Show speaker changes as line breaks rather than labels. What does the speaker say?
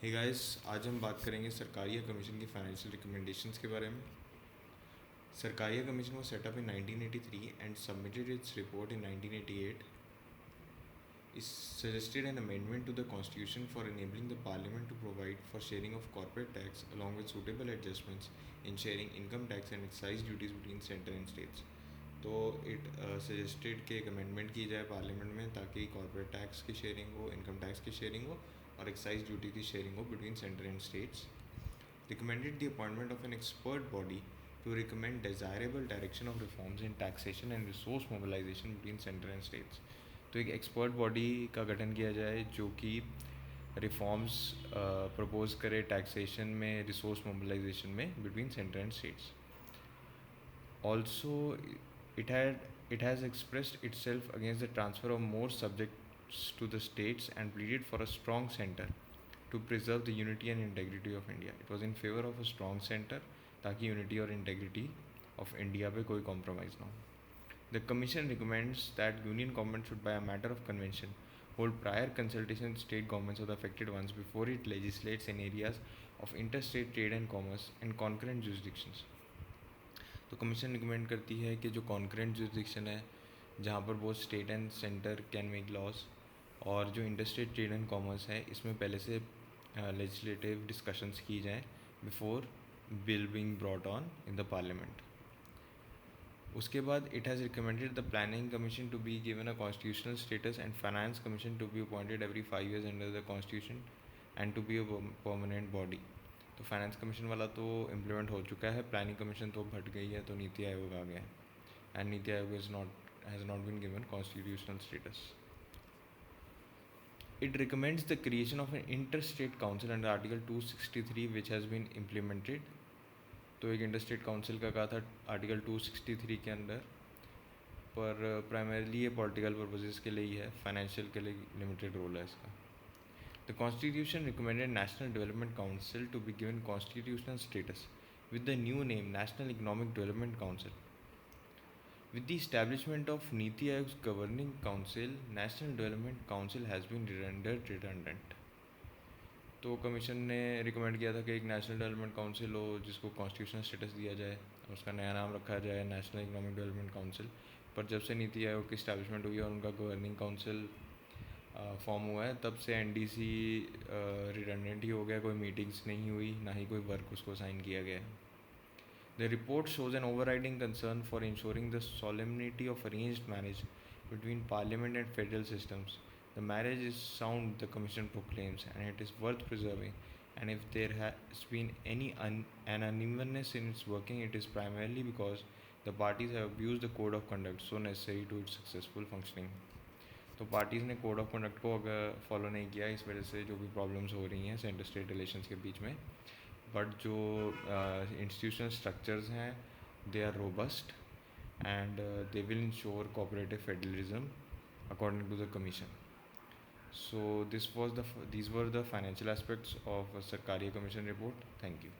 Hey guys, आज हम बात करेंगे सरकारिया कमीशन की फाइनेंशियल रिकमेंडेशंस के बारे में। Sarkaria commission was set up in 1983 and submitted its report in 1988. It suggested an amendment to the constitution for enabling the parliament to provide for sharing of corporate tax along with suitable adjustments in sharing income tax and excise duties between center and states. तो it suggested कि एक amendment की जाए parliament में ताकि corporate tax की sharing हो, income tax की शेयरिंग हो और एक्साइज ड्यूटी की शेयरिंग हो between centre and states. Recommended the appointment of an expert body to recommend desirable direction of reforms in taxation and resource mobilization between center and states. तो एक expert body का गठन किया जाए जो कि रिफॉर्म्स प्रपोज करे टैक्सेशन में, रिसोर्स मोबिलाइजेशन में between centre and states. Also, it has expressed itself against the transfer of more subjects to the states and pleaded for a strong center to preserve the unity and integrity of India. It was in favor of a strong center ताकि unity और integrity of India पे कोई compromise ना हो. The Commission recommends that Union Government should, by a matter of convention, hold prior consultation with state governments of the affected ones before it legislates in areas of interstate trade and commerce and concurrent jurisdictions. तो commission recommend करती है कि जो concurrent jurisdiction है जहाँ पर both state and centre can make laws और जो इंटरस्टेट ट्रेड एंड कॉमर्स है इसमें पहले से लेजिस्लेटिव डिस्कशंस की जाएँ before bill being brought on in the parliament. उसके बाद it has recommended the planning commission to be given a constitutional status and finance commission to be appointed every 5 years under the constitution and to be a permanent body. तो finance commission वाला तो implement हो चुका है, planning commission तो हट गई है, तो नीति आयोग आ गया है and NITI Aayog has not been given constitutional status. It recommends the creation of an interstate council under Article 263 which has been implemented. तो एक इंटरस्टेट काउंसिल का कहा था आर्टिकल 263 के अंदर, पर प्राइमरीली ये पॉलिटिकल पर्पजेज़ के लिए ही है, फाइनेंशियल के लिए लिमिटेड रोल है इसका. The Constitution recommended National Development Council to be given constitutional status with the new name National Economic Development Council. With the establishment of Niti Aayog's governing council, National Development Council has been rendered redundant. तो commission ने recommend किया था कि एक national development council हो जिसको constitutional status दिया जाए और उसका नया नाम रखा जाए नेशनल इकोनॉमिक डेवलपमेंट काउंसिल. पर जब से नीति आयोग की इस्टेब्लिशमेंट हुई और उनका गवर्निंग काउंसिल फॉर्म हुआ है तब से एनडीसी रिडंडेंट ही हो गया, कोई मीटिंग्स नहीं हुई, ना ही कोई वर्क उसको असाइन किया गया है. The report shows N overriding concern for ensuring the solemnity of arranged marriage between parliament and federal systems. The marriage is sound, the commission proclaims, and it is worth preserving. And if there has been any unevenness in its working, it is primarily because the parties have abused the code of conduct so necessary to its successful functioning. तो parties ने code of conduct को अगर follow नहीं किया, इस वजह से जो भी प्रॉब्लम्स हो रही हैं सेंटर स्टेट रिलेशंस के बीच में. बट जो इंस्टीट्यूशनल स्ट्रक्चर्स हैं they are robust and they will ensure cooperative federalism according to the commission. So these were the financial aspects of Sarkaria Commission report. Thank you.